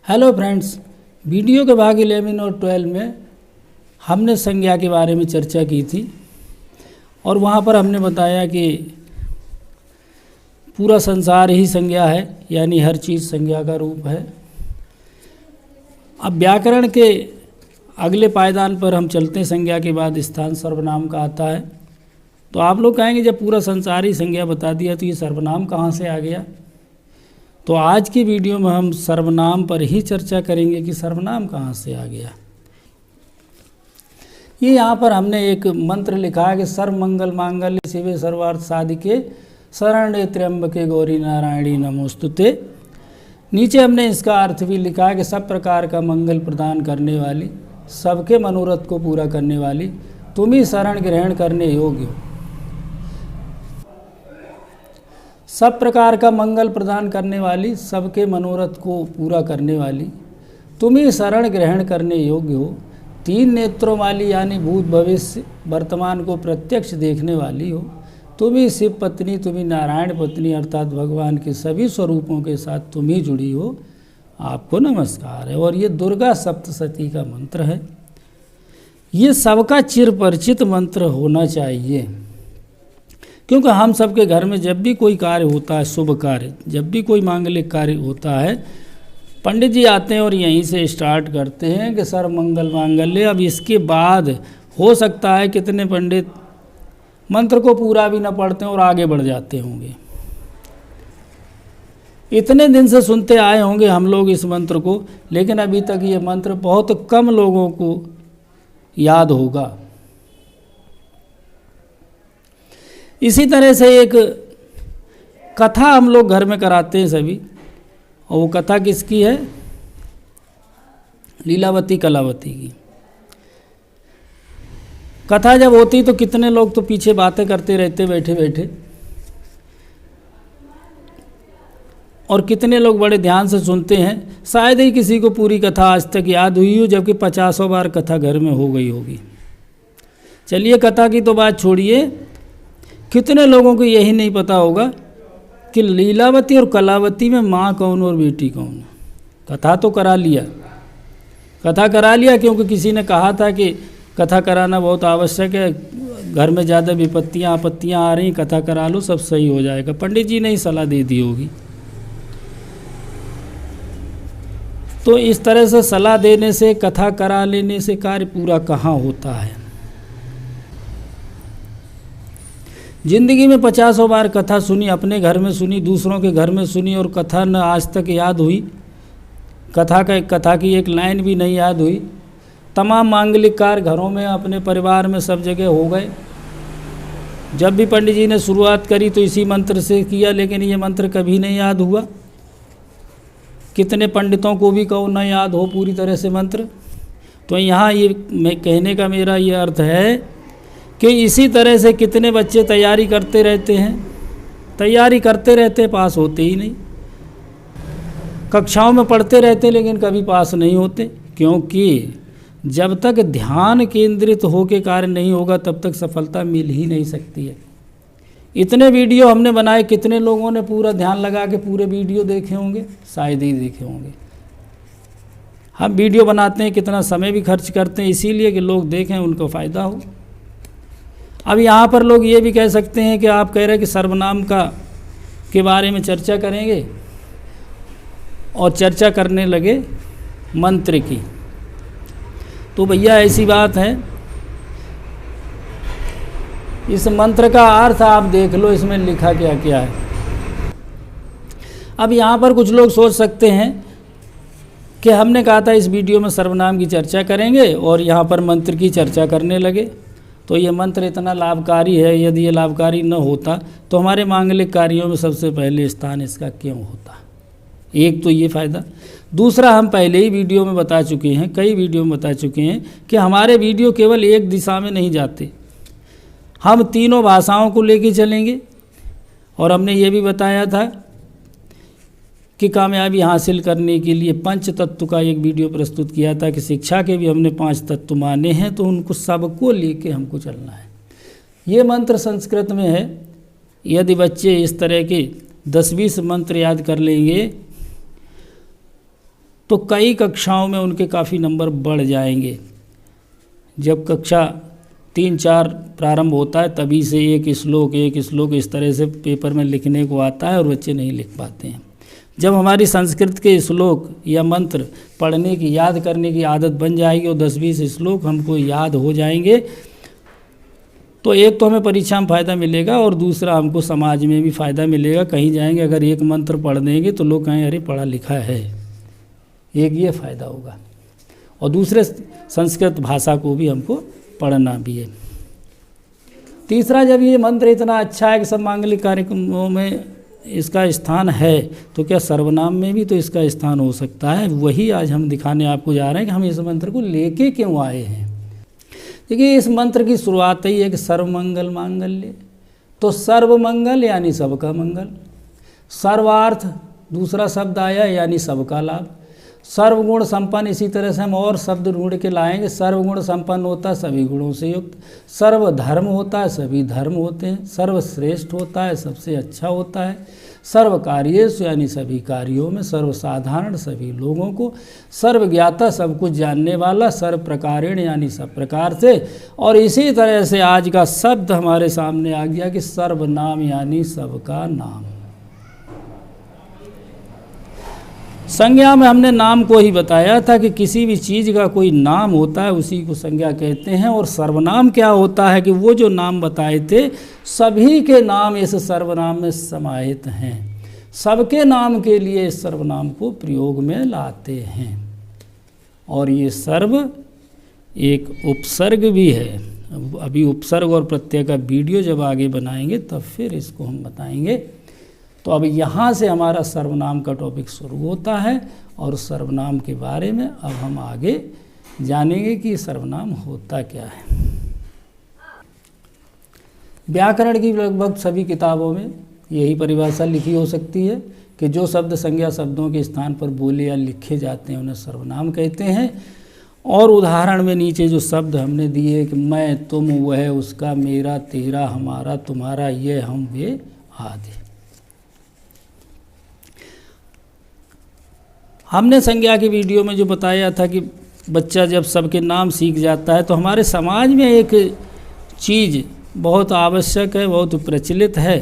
Hello friends, video के भाग 11 और 12 में हमने संज्ञा के बारे में चर्चा की थी और वहाँ पर हमने बताया कि पूरा संसार ही संज्ञा है, यानी हर चीज़ संज्ञा का रूप है। अब व्याकरण के अगले पायदान पर हम चलते हैं। संज्ञा के बाद स्थान सर्वनाम का आता है। तो आप लोग कहेंगे जब पूरा संसार ही संज्ञा बता दिया तो ये सर्वनाम कहाँ से आ गया। तो आज की वीडियो में हम सर्वनाम पर ही चर्चा करेंगे कि सर्वनाम कहाँ से आ गया। ये यहाँ पर हमने एक मंत्र लिखा है कि सर्वमंगल मांगल्य शिवे सर्वार्थ साधिके शरण्ये त्र्यंबके गौरी नारायणी नमोस्तुते। नीचे हमने इसका अर्थ भी लिखा है कि सब प्रकार का मंगल प्रदान करने वाली, सबके मनोरथ को पूरा करने वाली, तुम ही शरण ग्रहण करने योग्य हो। सब प्रकार का मंगल प्रदान करने वाली, सबके मनोरथ को पूरा करने वाली, तुम ही शरण ग्रहण करने योग्य हो। तीन नेत्रों वाली यानी भूत भविष्य वर्तमान को प्रत्यक्ष देखने वाली हो। तुम ही शिव पत्नी, तुम ही नारायण पत्नी अर्थात भगवान के सभी स्वरूपों के साथ तुम ही जुड़ी हो। आपको नमस्कार है। और ये दुर्गा सप्तशती का मंत्र है। ये सबका चिर परिचित मंत्र होना चाहिए, क्योंकि हम सबके घर में जब भी कोई कार्य होता है, शुभ कार्य, जब भी कोई मांगलिक कार्य होता है, पंडित जी आते हैं और यहीं से स्टार्ट करते हैं कि सर्व मंगल मांगल्य। अब इसके बाद हो सकता है कितने पंडित मंत्र को पूरा भी न पढ़ते हैं और आगे बढ़ जाते होंगे। इतने दिन से सुनते आए होंगे हम लोग इस मंत्र को, लेकिन अभी तक ये मंत्र बहुत कम लोगों को याद होगा। इसी तरह से एक कथा हम लोग घर में कराते हैं सभी, और वो कथा किसकी है? लीलावती कलावती की। कथा जब होती तो कितने लोग तो पीछे बातें करते रहते बैठे बैठे, और कितने लोग बड़े ध्यान से सुनते हैं। शायद ही किसी को पूरी कथा आज तक याद हुई हो, जबकि 50 बार कथा घर में हो गई होगी। चलिए कथा की तो बात छोड़िए, कितने लोगों को यही नहीं पता होगा कि लीलावती और कलावती में माँ कौन और बेटी कौन। कथा तो करा लिया, कथा करा लिया, क्योंकि किसी ने कहा था कि कथा कराना बहुत आवश्यक है, घर में ज़्यादा विपत्तियाँ आपत्तियाँ आ रही, कथा करा लो सब सही हो जाएगा। पंडित जी ने ही सलाह दे दी होगी। तो इस तरह से सलाह देने से, कथा करा लेने से कार्य पूरा कहाँ होता है। जिंदगी में 50 बार कथा सुनी, अपने घर में सुनी, दूसरों के घर में सुनी, और कथा न आज तक याद हुई। कथा की एक लाइन भी नहीं याद हुई। तमाम मांगलिक कार्य घरों में, अपने परिवार में, सब जगह हो गए। जब भी पंडित जी ने शुरुआत करी तो इसी मंत्र से किया, लेकिन ये मंत्र कभी नहीं याद हुआ। कितने पंडितों को भी कहो न याद हो पूरी तरह से मंत्र। तो यहाँ ये कहने का मेरा ये अर्थ है कि इसी तरह से कितने बच्चे तैयारी करते रहते हैं, तैयारी करते रहते, पास होते ही नहीं। कक्षाओं में पढ़ते रहते लेकिन कभी पास नहीं होते, क्योंकि जब तक ध्यान केंद्रित होकर कार्य नहीं होगा तब तक सफलता मिल ही नहीं सकती है। इतने वीडियो हमने बनाए, कितने लोगों ने पूरा ध्यान लगा के पूरे वीडियो देखे होंगे? शायद ही देखे होंगे। हम वीडियो बनाते हैं, कितना समय भी खर्च करते हैं इसीलिए कि लोग देखें, उनको फ़ायदा हो। अब यहाँ पर लोग ये भी कह सकते हैं कि आप कह रहे हैं कि सर्वनाम के बारे में चर्चा करेंगे, और चर्चा करने लगे मंत्र की। तो भैया ऐसी बात है, इस मंत्र का अर्थ आप देख लो, इसमें लिखा क्या क्या है। अब यहाँ पर कुछ लोग सोच सकते हैं कि हमने कहा था इस वीडियो में सर्वनाम की चर्चा करेंगे और यहाँ पर मंत्र की चर्चा करने लगे, तो ये मंत्र इतना लाभकारी है। यदि ये लाभकारी न होता तो हमारे मांगलिक कार्यों में सबसे पहले स्थान इसका क्यों होता? एक तो ये फ़ायदा। दूसरा, हम पहले ही वीडियो में बता चुके हैं, कई वीडियो में बता चुके हैं कि हमारे वीडियो केवल एक दिशा में नहीं जाते, हम तीनों भाषाओं को लेके चलेंगे। और हमने ये भी बताया था कि कामयाबी हासिल करने के लिए पंच तत्व का एक वीडियो प्रस्तुत किया था कि शिक्षा के भी हमने 5 तत्व माने हैं, तो उनको सबको लेके हमको चलना है। ये मंत्र संस्कृत में है। यदि बच्चे इस तरह के 10-20 मंत्र याद कर लेंगे तो कई कक्षाओं में उनके काफ़ी नंबर बढ़ जाएंगे। जब कक्षा 3-4 प्रारंभ होता है तभी से एक श्लोक इस तरह से पेपर में लिखने को आता है और बच्चे नहीं लिख पाते हैं। जब हमारी संस्कृत के श्लोक या मंत्र पढ़ने की, याद करने की आदत बन जाएगी और 10-20 श्लोक हमको याद हो जाएंगे तो एक तो हमें परीक्षा में फ़ायदा मिलेगा और दूसरा हमको समाज में भी फ़ायदा मिलेगा। कहीं जाएंगे अगर एक मंत्र पढ़ देंगे तो लोग कहें अरे पढ़ा लिखा है, एक ये फ़ायदा होगा। और दूसरे संस्कृत भाषा को भी हमको पढ़ना भी है। तीसरा, जब ये मंत्र इतना अच्छा है कि सब मांगलिक कार्यक्रमों में इसका स्थान है तो क्या सर्वनाम में भी तो इसका स्थान हो सकता है। वही आज हम दिखाने आपको जा रहे हैं कि हम इस मंत्र को लेके क्यों आए हैं। देखिए, इस मंत्र की शुरुआत ही है कि सर्वमंगल मांगल्य। तो सर्वमंगल यानी सबका मंगल, सर्वार्थ दूसरा शब्द आया यानी सबका लाभ, सर्वगुण संपन्न, इसी तरह से हम और शब्द ढूंढ के लाएंगे। सर्वगुण संपन्न होता है सभी गुणों से युक्त, सर्वधर्म होता है सभी धर्म होते हैं, सर्वश्रेष्ठ होता है सबसे अच्छा होता है, सर्व कार्येषु यानी सभी कार्यों में, सर्वसाधारण सभी लोगों को, सर्वज्ञाता सब कुछ जानने वाला, सर्व प्रकारेण यानी सब प्रकार से। और इसी तरह से आज का शब्द हमारे सामने आ गया कि सर्वनाम यानी सबका नाम। संज्ञा में हमने नाम को ही बताया था कि किसी भी चीज़ का कोई नाम होता है उसी को संज्ञा कहते हैं। और सर्वनाम क्या होता है कि वो जो नाम बताए थे सभी के नाम इस सर्वनाम में समाहित हैं, सबके नाम के लिए इस सर्वनाम को प्रयोग में लाते हैं। और ये सर्व एक उपसर्ग भी है। अभी उपसर्ग और प्रत्यय का वीडियो जब आगे बनाएंगे तब फिर इसको हम बताएंगे। तो अब यहाँ से हमारा सर्वनाम का टॉपिक शुरू होता है और सर्वनाम के बारे में अब हम आगे जानेंगे कि सर्वनाम होता क्या है। व्याकरण की लगभग सभी किताबों में यही परिभाषा लिखी हो सकती है कि जो शब्द संज्ञा शब्दों के स्थान पर बोले या लिखे जाते हैं उन्हें सर्वनाम कहते हैं। और उदाहरण में नीचे जो शब्द हमने दिए कि मैं, तुम, वह, उसका, मेरा, तेरा, हमारा, तुम्हारा, ये, हम, वे आदि। हमने संज्ञा की वीडियो में जो बताया था कि बच्चा जब सबके नाम सीख जाता है तो हमारे समाज में एक चीज़ बहुत आवश्यक है, बहुत प्रचलित है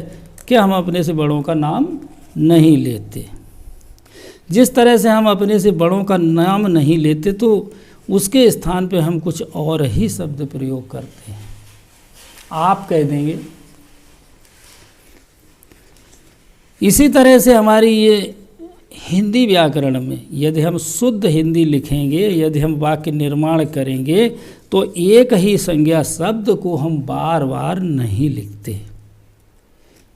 कि हम अपने से बड़ों का नाम नहीं लेते। जिस तरह से हम अपने से बड़ों का नाम नहीं लेते तो उसके स्थान पे हम कुछ और ही शब्द प्रयोग करते हैं। आप कह देंगे। इसी तरह से हमारी ये हिंदी व्याकरण में यदि हम शुद्ध हिंदी लिखेंगे, यदि हम वाक्य निर्माण करेंगे तो एक ही संज्ञा शब्द को हम बार बार नहीं लिखते।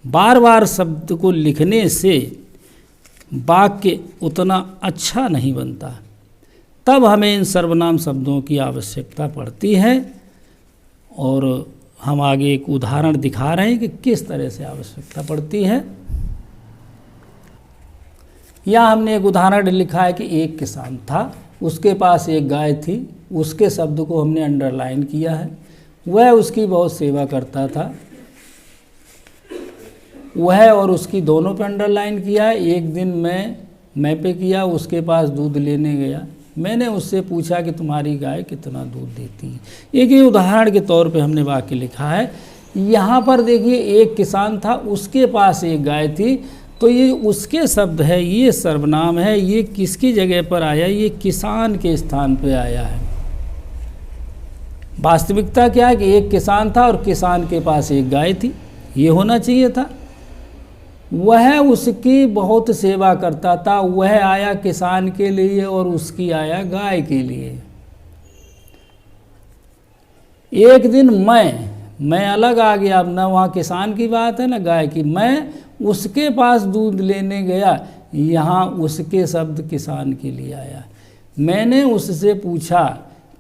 बार बार शब्द को लिखने से वाक्य उतना अच्छा नहीं बनता। तब हमें इन सर्वनाम शब्दों की आवश्यकता पड़ती है। और हम आगे एक उदाहरण दिखा रहे हैं कि किस तरह से आवश्यकता पड़ती है। यहाँ हमने एक उदाहरण लिखा है कि एक किसान था, उसके पास एक गाय थी, उसके शब्द को हमने अंडरलाइन किया है। वह उसकी बहुत सेवा करता था। वह और उसकी दोनों पे अंडरलाइन किया है। एक दिन मैं पे किया, उसके पास दूध लेने गया। मैंने उससे पूछा कि तुम्हारी गाय कितना दूध देती है। एक ही उदाहरण के तौर पे हमने वाक्य लिखा है। यहाँ पर देखिए, एक किसान था, उसके पास एक गाय थी, तो ये उसके शब्द है, ये सर्वनाम है। ये किसकी जगह पर आया? ये किसान के स्थान पे आया है। वास्तविकता क्या है कि एक किसान था और किसान के पास एक गाय थी, ये होना चाहिए था। वह उसकी बहुत सेवा करता था। वह आया किसान के लिए और उसकी आया गाय के लिए। एक दिन मैं अलग आ गया। अब ना वहाँ किसान की बात है ना गाय की। मैं उसके पास दूध लेने गया, यहाँ उसके शब्द किसान के लिए आया। मैंने उससे पूछा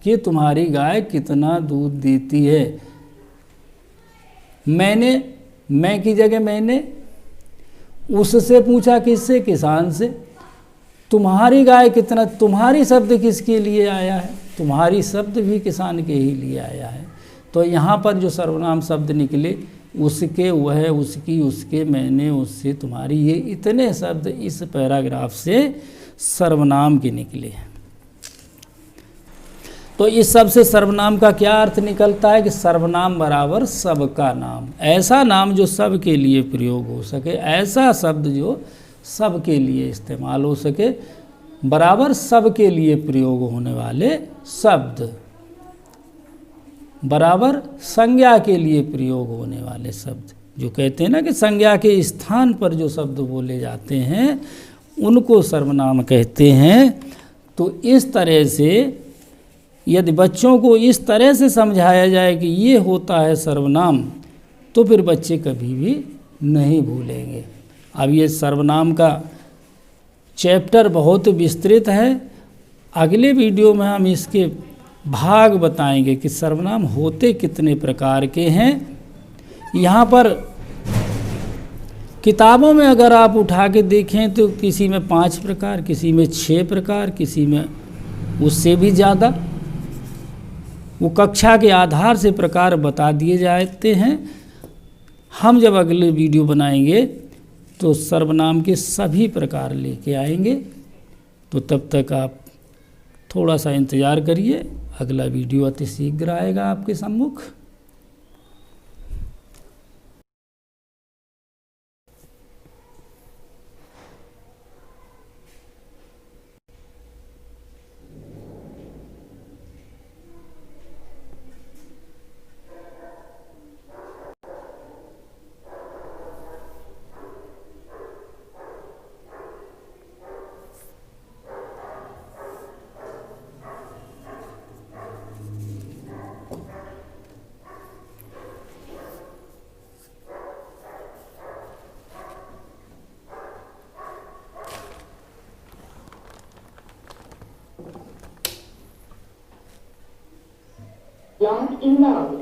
कि तुम्हारी गाय कितना दूध देती है। मैं की जगह मैंने उससे पूछा, किससे? किसान से। तुम्हारी गाय कितना, तुम्हारी शब्द किसके लिए आया है? तुम्हारी शब्द भी किसान के ही लिए आया है। तो यहाँ पर जो सर्वनाम शब्द निकले उसके, वह, उसकी, उसके, मैंने, उससे, तुम्हारी, ये इतने शब्द इस पैराग्राफ से सर्वनाम के निकले हैं। तो इस सब से सर्वनाम का क्या अर्थ निकलता है कि सर्वनाम बराबर सबका नाम, ऐसा नाम जो सबके लिए प्रयोग हो सके, ऐसा शब्द जो सबके लिए इस्तेमाल हो सके, बराबर सबके लिए प्रयोग होने वाले शब्द, बराबर संज्ञा के लिए प्रयोग होने वाले शब्द, जो कहते हैं ना कि संज्ञा के स्थान पर जो शब्द बोले जाते हैं उनको सर्वनाम कहते हैं। तो इस तरह से यदि बच्चों को इस तरह से समझाया जाए कि ये होता है सर्वनाम, तो फिर बच्चे कभी भी नहीं भूलेंगे। अब ये सर्वनाम का चैप्टर बहुत विस्तृत है, अगले वीडियो में हम इसके भाग बताएंगे कि सर्वनाम होते कितने प्रकार के हैं। यहाँ पर किताबों में अगर आप उठा के देखें तो किसी में 5 प्रकार, किसी में 6 प्रकार, किसी में उससे भी ज़्यादा, वो कक्षा के आधार से प्रकार बता दिए जाते हैं। हम जब अगले वीडियो बनाएंगे तो सर्वनाम के सभी प्रकार लेके आएंगे। तो तब तक आप थोड़ा सा इंतज़ार करिए, अगला वीडियो अति शीघ्र आएगा आपके सम्मुख। Loud in loud.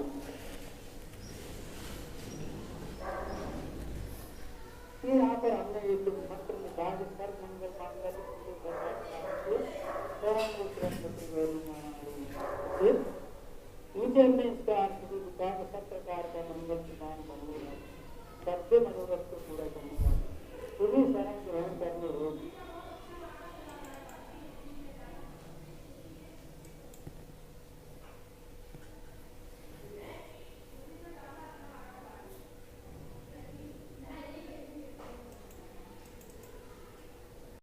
ये यहाँ पर हमने एक मंत्र में कहा कि सर्व मंगल मांगल्ये शिवे सर्वार्थ साधिके शरण्य